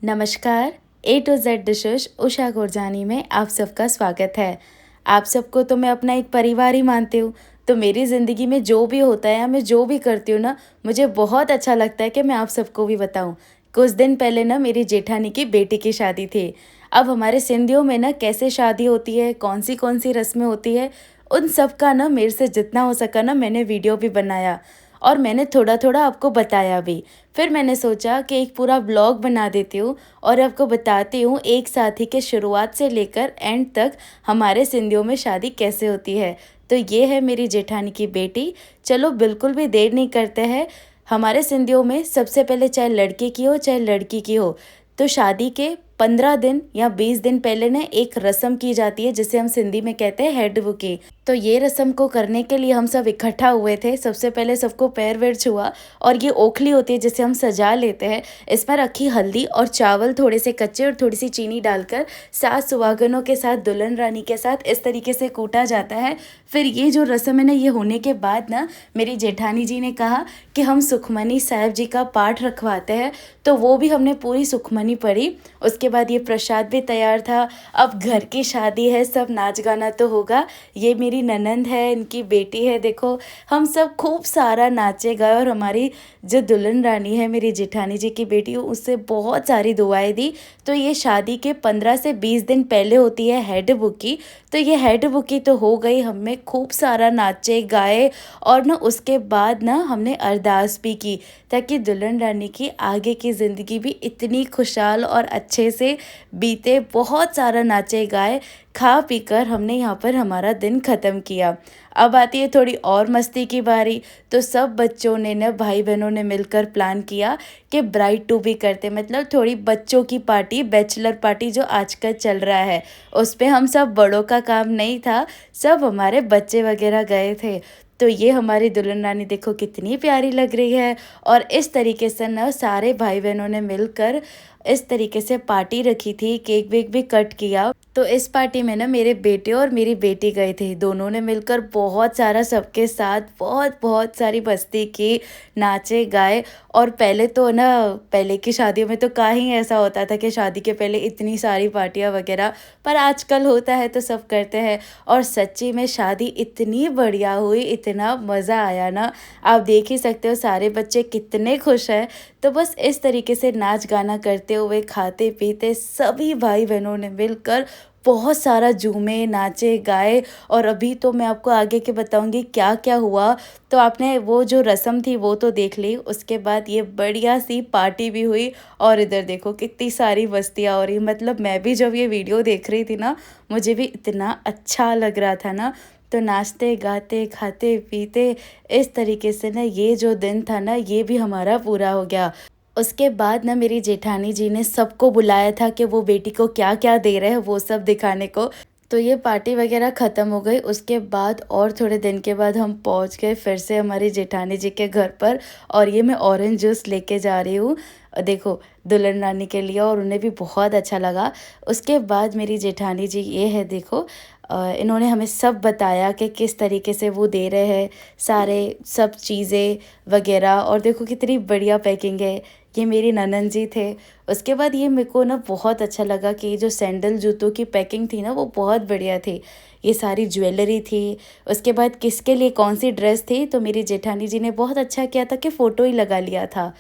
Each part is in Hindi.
नमस्कार। ए to Z dishes Usha Gurjani में आप सबका स्वागत है। आप सबको तो मैं अपना एक परिवार ही मानती हूँ। तो मेरी ज़िंदगी में जो भी होता है या मैं जो भी करती हूँ ना, मुझे बहुत अच्छा लगता है कि मैं आप सबको भी बताऊँ। कुछ दिन पहले ना मेरी जेठानी की बेटी की शादी थी। अब हमारे सिंधियों में ना कैसे शादी होती है, कौन सी रस्में होती है, उन सब का ना मेरे से जितना हो सका ना मैंने वीडियो भी बनाया और मैंने थोड़ा-थोड़ा आपको बताया भी। फिर मैंने सोचा कि एक पूरा व्लॉग बना देती हूँ और आपको बताती हूँ एक साथ ही के शुरुआत से लेकर एंड तक हमारे सिंधियों में शादी कैसे होती है। तो ये है मेरी जेठानी की बेटी। चलो बिल्कुल भी देर नहीं करते हैं। हमारे सिंधियों में सबसे पहले चाहे लड़के की हो चाहे लड़की की हो, तो शादी के 15 दिन या 20 दिन पहले ना एक रस्म की जाती है जिसे हम सिंधी में कहते हैं हेड बुकी। तो ये रस्म को करने के लिए हम सब इकट्ठा हुए थे। सबसे पहले सबको पैर वैर छुआ और ये ओखली होती है जिसे हम सजा लेते हैं। इसमें रखी हल्दी और चावल थोड़े से कच्चे और थोड़ी सी चीनी डालकर सास सुहागनों के साथ दुल्हन रानी के साथ इस तरीके से कूटा जाता है। फिर ये जो रस्म है ना, ये होने के बाद ना मेरी जेठानी जी ने कहा कि हम सुखमनी साहिब जी का पाठ रखवाते हैं। तो वो भी हमने पूरी सुखमनी पढ़ी। उसके बाद ये प्रसाद भी तैयार था। अब घर की शादी है, सब नाच गाना तो होगा। ये मेरी ननंद है, इनकी बेटी है। देखो हम सब खूब सारा नाचे गए और हमारी जो दुल्हन रानी है मेरी जेठानी जी की बेटी, उससे बहुत सारी दुआएं दी। तो ये शादी के 15 से 20 दिन पहले होती है हेड बुकी। तो ये हेड बुकी तो हो गई, हमने खूब सारा नाचे गाए और ना उसके बाद ना हमने अरदास भी की ताकि दुल्हन रानी की आगे की ज़िंदगी भी इतनी खुशहाल और अच्छे से बीते। बहुत सारा नाचे गाए, खा पी कर हमने यहाँ पर हमारा दिन ख़त्म किया। अब आती है थोड़ी और मस्ती की बारी। तो सब बच्चों ने ना, भाई बहनों ने मिलकर प्लान किया कि ब्राइड टू बी करते, मतलब थोड़ी बच्चों की पार्टी, बैचलर पार्टी जो आजकल चल रहा है, उस पे हम सब बड़ों का काम नहीं था, सब हमारे बच्चे वगैरह गए थे। तो ये हमारी दुल्हन रानी देखो कितनी प्यारी लग रही है। और इस तरीके से ना सारे भाई बहनों ने मिलकर इस तरीके से पार्टी रखी थी, केक वेक भी कट किया। तो इस पार्टी में ना मेरे बेटे और मेरी बेटी गए थे, दोनों ने मिलकर बहुत सारा सबके साथ बहुत बहुत सारी मस्ती की, नाचे गाए। और पहले तो ना, पहले की शादियों में तो कहीं ऐसा होता था कि शादी के पहले इतनी सारी पार्टियां वगैरह, पर आजकल होता है तो सब करते हैं। और सच्ची में शादी इतनी बढ़िया हुई, इतना मज़ा आया ना, आप देख ही सकते हो सारे बच्चे कितने खुश हैं। तो बस इस तरीके से नाच गाना करते हुए, खाते पीते सभी भाई बहनों ने मिलकर बहुत सारा झूमे, नाचे गाए। और अभी तो मैं आपको आगे के बताऊंगी क्या क्या हुआ। तो आपने वो जो रस्म थी वो तो देख ली, उसके बाद ये बढ़िया सी पार्टी भी हुई। और इधर देखो कितनी सारी मस्तियाँ हो रही, मतलब मैं भी जब ये वीडियो देख रही थी ना, मुझे भी इतना अच्छा लग रहा था ना। तो नाचते गाते खाते पीते इस तरीके से ना ये जो दिन था ना, ये भी हमारा पूरा हो गया। उसके बाद ना मेरी जेठानी जी ने सबको बुलाया था कि वो बेटी को क्या क्या दे रहे हैं वो सब दिखाने को। तो ये पार्टी वगैरह ख़त्म हो गई। उसके बाद और थोड़े दिन के बाद हम पहुंच गए फिर से हमारी जेठानी जी के घर पर। और ये मैं ऑरेंज जूस लेके जा रही हूँ, देखो दुल्हन रानी के लिए, और उन्हें भी बहुत अच्छा लगा। उसके बाद मेरी जेठानी जी ये है देखो, इन्होंने हमें सब बताया कि किस तरीके से वो दे रहे हैं सारे सब चीज़ें वगैरह। और देखो कितनी बढ़िया पैकिंग है। ये मेरी ननंद जी थे। उसके बाद ये मेरे को ना बहुत अच्छा लगा कि ये जो सैंडल जूतों की पैकिंग थी ना, वो बहुत बढ़िया थी। ये सारी ज्वेलरी थी। उसके बाद किसके लिए कौन सी ड्रेस थी, तो मेरी जेठानी जी ने बहुत अच्छा किया था कि फ़ोटो ही लगा लिया था।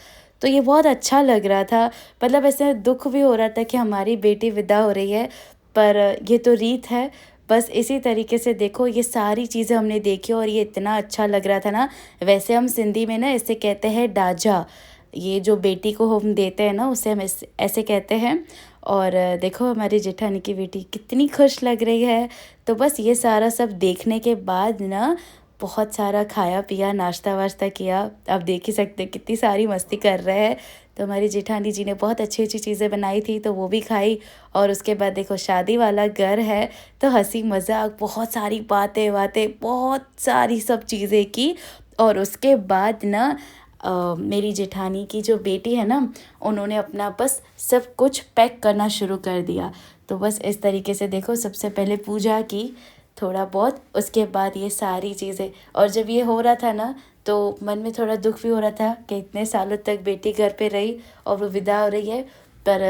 तो ये बहुत अच्छा लग रहा था। मतलब ऐसे दुख भी हो रहा था कि हमारी बेटी विदा हो रही है, पर ये तो रीत है। बस इसी तरीके से देखो ये सारी चीज़ें हमने देखी और ये इतना अच्छा लग रहा था ना। वैसे हम सिंधी में ना इसे कहते हैं डाजा। ये जो बेटी को हम देते हैं ना, उसे हम ऐसे कहते हैं। और देखो हमारी जेठानी की बेटी कितनी खुश लग रही है। तो बस ये सारा सब देखने के बाद ना बहुत सारा खाया पिया, नाश्ता वाश्ता किया। आप देख ही सकते हैं कितनी सारी मस्ती कर रहे हैं। तो हमारी जेठानी जी ने बहुत अच्छी अच्छी चीज़ें बनाई थी तो वो भी खाई। और उसके बाद देखो शादी वाला घर है तो हंसी मजाक, बहुत सारी बातें बातें, बहुत सारी सब चीज़ें की। और उसके बाद ना मेरी जेठानी की जो बेटी है ना, उन्होंने अपना बस सब कुछ पैक करना शुरू कर दिया। तो बस इस तरीके से देखो, सबसे पहले पूजा की थोड़ा बहुत, उसके बाद ये सारी चीज़ें। और जब ये हो रहा था ना, तो मन में थोड़ा दुख भी हो रहा था कि इतने सालों तक बेटी घर पे रही और वो विदा हो रही है। पर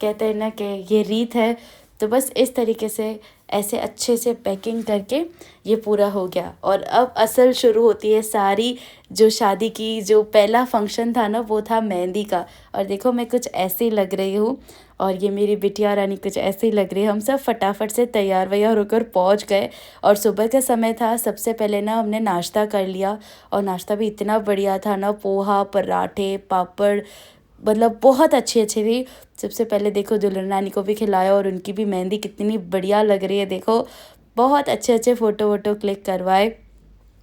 कहते हैं ना कि ये रीत है। तो बस इस तरीके से ऐसे अच्छे से पैकिंग करके ये पूरा हो गया। और अब असल शुरू होती है सारी जो शादी की। जो पहला फंक्शन था ना वो था मेहंदी का। और देखो मैं कुछ ऐसी लग रही हूँ और ये मेरी बिटिया रानी कुछ ऐसे ही लग रही है। हम सब फटाफट से तैयार वैयार होकर पहुँच गए और सुबह का समय था। सबसे पहले ना हमने नाश्ता कर लिया और नाश्ता भी इतना बढ़िया था ना, पोहा, पराठे, पापड़, मतलब बहुत अच्छी अच्छी थी। सबसे पहले देखो दुल्हन रानी को भी खिलाया और उनकी भी मेहंदी कितनी बढ़िया लग रही है। देखो बहुत अच्छे अच्छे फ़ोटो वोटो क्लिक करवाए।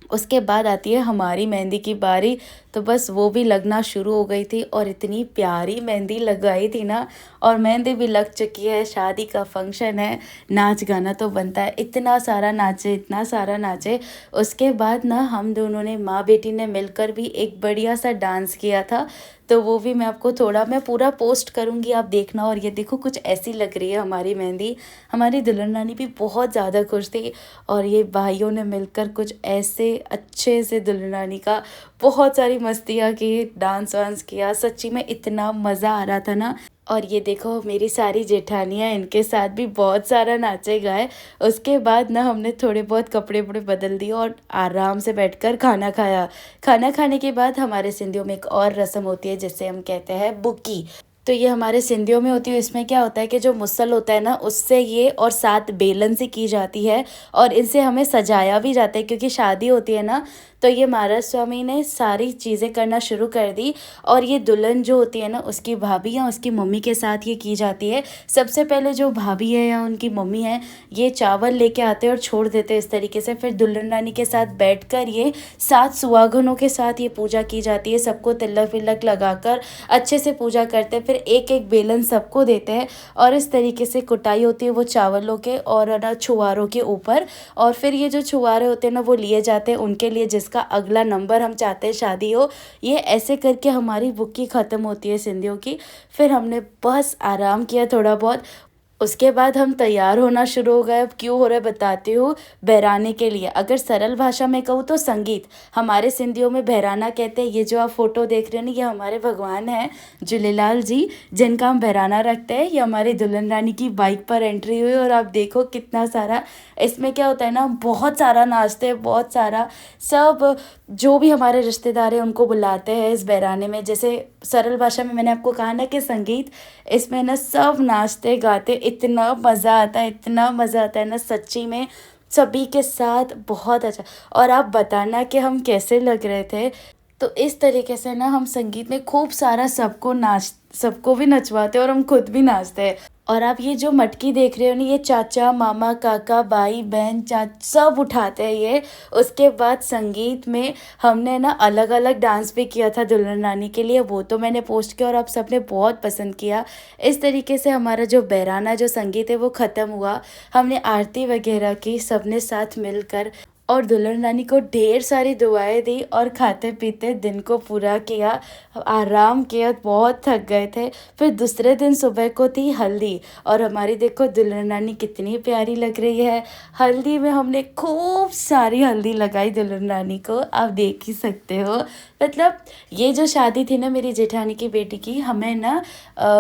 उसके बाद आती है हमारी मेहंदी की बारी। तो बस वो भी लगना शुरू हो गई थी और इतनी प्यारी मेहंदी लगाई थी ना। और मेहंदी भी लग चुकी है, शादी का फंक्शन है, नाच गाना तो बनता है। इतना सारा नाचे, इतना सारा नाचे। उसके बाद ना हम दोनों ने, माँ बेटी ने मिलकर भी एक बढ़िया सा डांस किया था। तो वो भी मैं आपको थोड़ा, मैं पूरा पोस्ट करूँगी, आप देखना। और ये देखो कुछ ऐसी लग रही है हमारी मेहंदी। हमारी दुल्हन रानी भी बहुत ज़्यादा खुश थी और ये भाइयों ने मिलकर कुछ ऐसे अच्छे से दुल्हन रानी का बहुत सारी मस्तियाँ की, डांस वांस किया। सच्ची में इतना मज़ा आ रहा था ना। और ये देखो मेरी सारी जेठानियाँ, इनके साथ भी बहुत सारा नाचे गाए। उसके बाद ना हमने थोड़े बहुत कपड़े वपड़े बदल दिए और आराम से बैठकर खाना खाया। खाना खाने के बाद हमारे सिंधियों में एक और रस्म होती है जिसे हम कहते हैं बुकी। तो ये हमारे सिंधियों में होती है। इसमें क्या होता है कि जो मुसल होता है ना उससे ये, और 7 बेलन से की जाती है और इनसे हमें सजाया भी जाता है क्योंकि शादी होती है ना। तो ये महाराज स्वामी ने सारी चीज़ें करना शुरू कर दी। और ये दुल्हन जो होती है ना उसकी भाभी या उसकी मम्मी के साथ ये की जाती है। सबसे पहले जो भाभी है या उनकी मम्मी है ये चावल लेके आते हैं और छोड़ देते हैं इस तरीके से। फिर दुल्हन रानी के साथ बैठकर ये 7 सुहागनों के साथ ये पूजा की जाती है। सबको तिलक विलक लगाकर अच्छे से पूजा करते हैं। फिर एक एक बेलन सबको देते हैं और इस तरीके से कुटाई होती है वो चावलों के और ना छुआरों के ऊपर। और फिर ये जो छुआरे होते हैं ना वो लिए जाते हैं उनके लिए जिसका अगला नंबर हम चाहते हैं शादी हो। ये ऐसे करके हमारी बुकी ख़त्म होती है सिंधियों की। फिर हमने बस आराम किया थोड़ा बहुत। उसके बाद हम तैयार होना शुरू हो गए। अब क्यों हो रहा है बताती हूँ। बहराने के लिए, अगर सरल भाषा में कहूँ तो संगीत, हमारे सिंधियों में बहराना कहते हैं। ये जो आप फोटो देख रहे हैं ना ये हमारे भगवान हैं झूलेलाल जी, जिनका हम बहराना रखते हैं। ये हमारी दुल्हन रानी की बाइक पर एंट्री हुई और आप देखो कितना सारा, इसमें क्या होता है ना बहुत सारा नाचते हैं, बहुत सारा। सब जो भी हमारे रिश्तेदार हैं उनको बुलाते हैं इस बहराने में। जैसे सरल भाषा में मैंने आपको कहा ना कि संगीत, इसमें ना सब नाचते गाते, इतना मज़ा आता है, इतना मज़ा आता है ना सच्ची में। सभी के साथ बहुत अच्छा। और आप बताना कि हम कैसे लग रहे थे। तो इस तरीके से ना हम संगीत में खूब सारा सबको भी नचवाते हैं और हम खुद भी नाचते हैं। और आप ये जो मटकी देख रहे हो ना ये चाचा, मामा, काका, भाई, बहन, सब उठाते हैं ये। उसके बाद संगीत में हमने ना अलग अलग डांस भी किया था दुल्हन रानी के लिए, वो तो मैंने पोस्ट किया और आप सबने बहुत पसंद किया। इस तरीके से हमारा जो बहराना जो संगीत है वो ख़त्म हुआ। हमने आरती वगैरह की सबने साथ मिलकर और दुल्हन रानी को ढेर सारी दुआएं दी और खाते पीते दिन को पूरा किया, आराम किया, बहुत थक गए थे। फिर दूसरे दिन सुबह को थी हल्दी और हमारी देखो दुल्हन रानी कितनी प्यारी लग रही है। हल्दी में हमने खूब सारी हल्दी लगाई दुल्हन रानी को, आप देख ही सकते हो। मतलब ये जो शादी थी ना मेरी जेठानी की बेटी की, हमें ना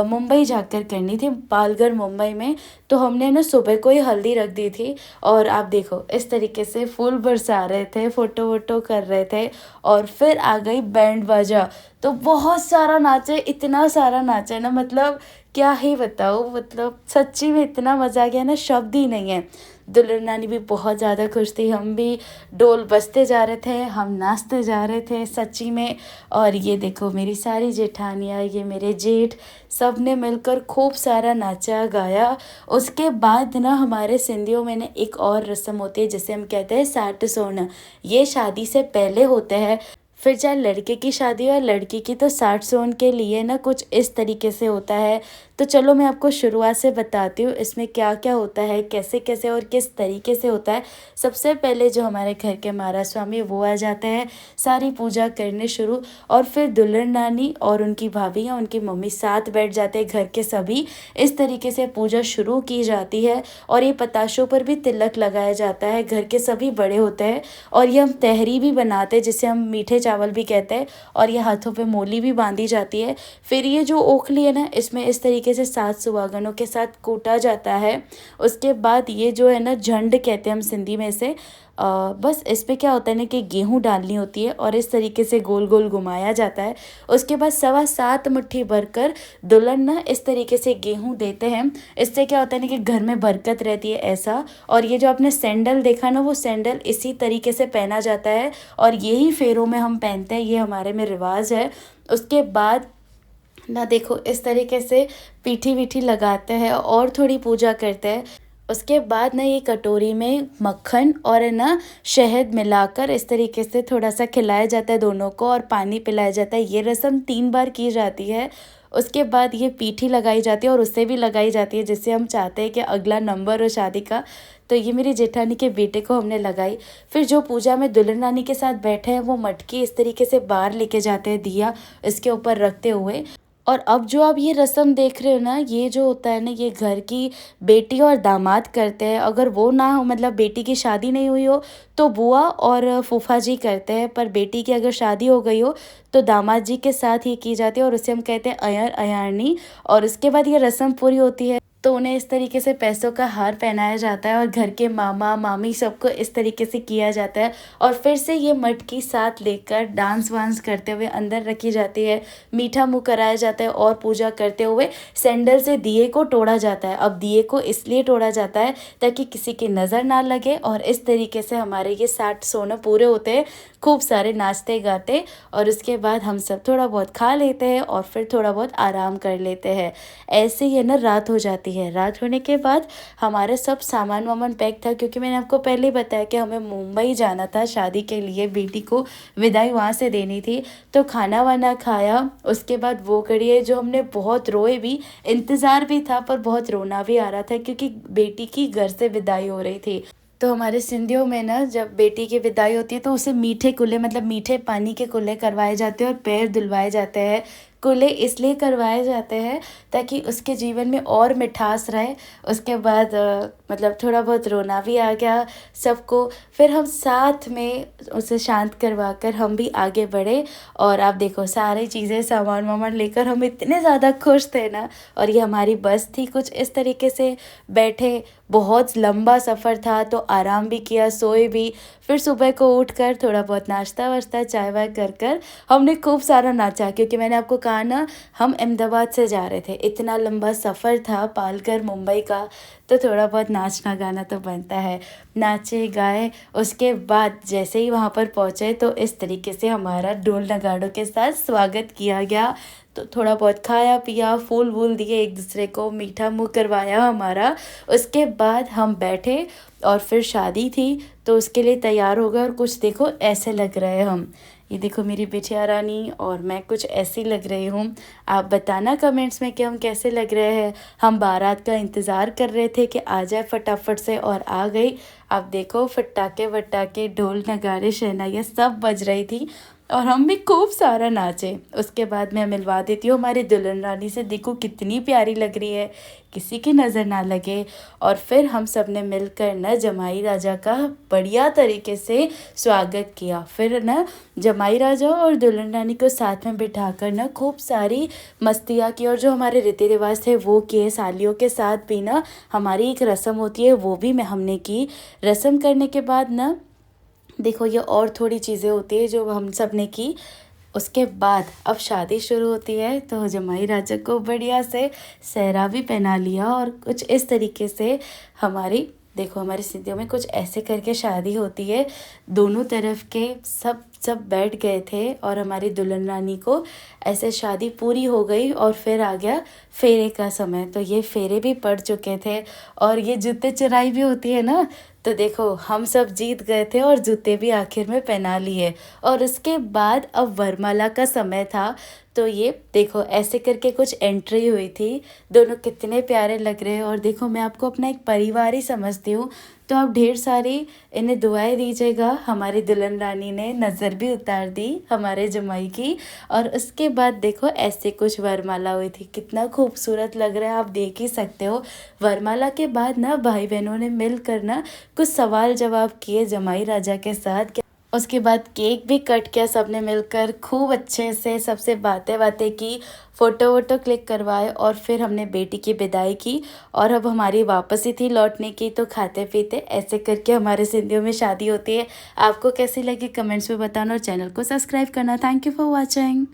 मुंबई जाकर करनी थी, पालघर मुंबई में। तो हमने ना सुबह को ही हल्दी रख दी थी और आप देखो इस तरीके से फूल बरसा रहे थे, फ़ोटो वोटो कर रहे थे। और फिर आ गई बैंड बाजा, तो बहुत सारा नाचे, इतना सारा नाचे ना, मतलब क्या ही बताऊँ। मतलब सच्ची में इतना मज़ा आ गया ना, शब्द ही नहीं है। दुल्हन रानी भी बहुत ज़्यादा खुश थी, हम भी ढोल बजते जा रहे थे, हम नाचते जा रहे थे सच्ची में। और ये देखो मेरी सारी जेठानियाँ, ये मेरे जेठ, सब ने मिलकर खूब सारा नाचा गाया। उसके बाद ना हमारे सिंधियों में ना एक और रस्म होती है जिसे हम कहते हैं साठ सोन। ये शादी से पहले होते हैं। फिर चाहे लड़के की शादी हो या लड़की की, तो साठ सोन के लिए ना कुछ इस तरीके से होता है। तो चलो मैं आपको शुरुआत से बताती हूँ इसमें क्या क्या होता है, कैसे कैसे और किस तरीके से होता है। सबसे पहले जो हमारे घर के महाराज स्वामी वो आ जाते हैं, सारी पूजा करने शुरू। और फिर दुल्हन रानी और उनकी भाभी या उनकी मम्मी साथ बैठ जाते हैं, घर के सभी। इस तरीके से पूजा शुरू की जाती है और ये पताशों पर भी तिलक लगाया जाता है। घर के सभी बड़े होते हैं और ये हम तहरी भी बनाते हैं जिसे हम मीठे चावल चावल भी कहते हैं, और ये हाथों पे मोली भी बांधी जाती है। फिर ये जो ओखली है ना, इसमें इस तरीके से 7 सुहागनों के साथ कूटा जाता है। उसके बाद ये जो है ना, झंड कहते हैं हम सिंधी में इसे। बस इस पे क्या होता है ना कि गेहूँ डालनी होती है और इस तरीके से गोल गोल घुमाया जाता है। उसके बाद 7.25 मुट्ठी भरकर दुल्हन ना इस तरीके से गेहूँ देते हैं। इससे क्या होता है ना कि घर में बरकत रहती है ऐसा। और ये जो आपने सैंडल देखा ना, वो सैंडल इसी तरीके से पहना जाता है और यही फेरों में हम पहनते हैं, ये हमारे में रिवाज है। उसके बाद ना देखो इस तरीके से पीठी वीठी लगाते हैं और थोड़ी पूजा करते हैं। उसके बाद ना ये कटोरी में मक्खन और है ना शहद मिलाकर इस तरीके से थोड़ा सा खिलाया जाता है दोनों को, और पानी पिलाया जाता है। ये रस्म 3 बार की जाती है। उसके बाद ये पीठी लगाई जाती है और उससे भी लगाई जाती है, जिससे हम चाहते हैं कि अगला नंबर हो शादी का। तो ये मेरी जेठानी के बेटे को हमने लगाई। फिर जो पूजा में दुल्हन रानी के साथ बैठे हैं, वो मटकी इस तरीके से बाहर लेके जाते हैं दिया इसके ऊपर रखते हुए। और अब जो आप ये रस्म देख रहे हो ना, ये जो होता है ना, ये घर की बेटी और दामाद करते हैं। अगर वो ना हो, मतलब बेटी की शादी नहीं हुई हो, तो बुआ और फूफा जी करते हैं। पर बेटी की अगर शादी हो गई हो तो दामाद जी के साथ ये की जाती है, और उसे हम कहते हैं अयर अयारनी। और उसके बाद ये रस्म पूरी होती है तो उन्हें इस तरीके से पैसों का हार पहनाया जाता है और घर के मामा मामी सबको इस तरीके से किया जाता है। और फिर से ये मटकी साथ लेकर डांस वांस करते हुए अंदर रखी जाती है, मीठा मुँह कराया जाता है और पूजा करते हुए सैंडल से दिए को तोड़ा जाता है। अब दिए को इसलिए तोड़ा जाता है ताकि किसी की नज़र ना लगे, और इस तरीके से हमारे ये 60 सोने पूरे होते हैं। खूब सारे नाचते गाते, और उसके बाद हम सब थोड़ा बहुत खा लेते हैं और फिर थोड़ा बहुत आराम कर लेते हैं। ऐसे ही है ना, रात हो जाती है। रात होने के बाद हमारा सब सामान वामान पैक था, क्योंकि मैंने आपको पहले ही बताया कि हमें मुंबई जाना था शादी के लिए, बेटी को विदाई वहाँ से देनी थी। तो खाना वाना खाया, उसके बाद वो करिए जो हमने बहुत रोए भी, इंतज़ार भी था पर बहुत रोना भी आ रहा था, क्योंकि बेटी की घर से विदाई हो रही थी। तो हमारे सिंधियों में ना, जब बेटी की विदाई होती है तो उसे मीठे कुल्ले, मतलब मीठे पानी के कुल्ले करवाए जाते हैं और पैर धुलवाए जाते हैं। कुल्ले इसलिए करवाए जाते हैं ताकि उसके जीवन में और मिठास रहे। उसके बाद मतलब थोड़ा बहुत रोना भी आ गया सबको। फिर हम साथ में उसे शांत करवा कर हम भी आगे बढ़े, और आप देखो सारी चीज़ें सामान वामान लेकर हम इतने ज़्यादा खुश थे ना। और ये हमारी बस थी, कुछ इस तरीके से बैठे। बहुत लंबा सफ़र था तो आराम भी किया, सोए भी। फिर सुबह को उठकर थोड़ा बहुत नाश्ता वाश्ता चाय वाय कर कर हमने खूब सारा नाचा, क्योंकि मैंने आपको कहा ना हम अहमदाबाद से जा रहे थे, इतना लंबा सफ़र था पालकर मुंबई का, तो थोड़ा बहुत नाचना गाना तो बनता है। नाचे गाए, उसके बाद जैसे ही वहाँ पर पहुँचे तो इस तरीके से हमारा ढोल नगाड़ों के साथ स्वागत किया गया। तो थोड़ा बहुत खाया पिया, फूल वूल दिए एक दूसरे को, मीठा मुँह करवाया हमारा। उसके बाद हम बैठे और फिर शादी थी तो उसके लिए तैयार हो गए। और कुछ देखो ऐसे लग रहे हैं हम, ये देखो मेरी बिटिया रानी और मैं कुछ ऐसी लग रही हूँ। आप बताना कमेंट्स में कि हम कैसे लग रहे हैं। हम बारात का इंतज़ार कर रहे थे कि आ जाए फटाफट से, और आ गई। आप देखो फटाके वटाके, ढोल नगाड़े शहनाइयाँ सब बज रही थी और हम भी खूब सारा नाचे। उसके बाद मैं मिलवा देती हूँ हमारी दुल्हन रानी से, देखो कितनी प्यारी लग रही है, किसी की नज़र ना लगे। और फिर हम सब ने मिलकर न जमाई राजा का बढ़िया तरीके से स्वागत किया। फिर न जमाई राजा और दुल्हन रानी को साथ में बिठाकर न खूब सारी मस्तियाँ की, और जो हमारे रीति रिवाज थे वो किए। सालियों के साथ भी न हमारी एक रस्म होती है, वो भी हमने की। रस्म करने के बाद न देखो ये और थोड़ी चीज़ें होती है जो हम सब ने की। उसके बाद अब शादी शुरू होती है, तो जमाई राजा को बढ़िया से सेहरा भी पहना लिया, और कुछ इस तरीके से हमारी देखो हमारे सिंधियों में कुछ ऐसे करके शादी होती है। दोनों तरफ के सब बैठ गए थे और हमारी दुल्हन रानी को ऐसे शादी पूरी हो गई, और फिर आ गया फेरे का समय। तो ये फेरे भी पड़ चुके थे, और ये जूते चुराई भी होती है ना, तो देखो हम सब जीत गए थे और जूते भी आखिर में पहना लिए। और उसके बाद अब वरमाला का समय था, तो ये देखो ऐसे करके कुछ एंट्री हुई थी। दोनों कितने प्यारे लग रहे हैं, और देखो मैं आपको अपना एक परिवार ही समझती हूँ, तो आप ढेर सारी इन्हें दुआएं दीजिएगा। हमारी दुल्हन रानी ने नज़र भी उतार दी हमारे जमाई की। और उसके बाद देखो ऐसे कुछ वरमाला हुई थी, कितना खूबसूरत लग रहा है, आप देख ही सकते हो। वरमाला के बाद ना भाई बहनों ने मिलकर ना कुछ सवाल जवाब किए जमाई राजा के साथ। उसके बाद केक भी कट किया सबने मिलकर, खूब अच्छे से सबसे बातें की, फ़ोटो वोटो क्लिक करवाए और फिर हमने बेटी की विदाई की। और अब हमारी वापस ही थी लौटने की, तो खाते पीते ऐसे करके हमारे सिंधियों में शादी होती है। आपको कैसी लगी कमेंट्स में बताना और चैनल को सब्सक्राइब करना। Thank you for watching.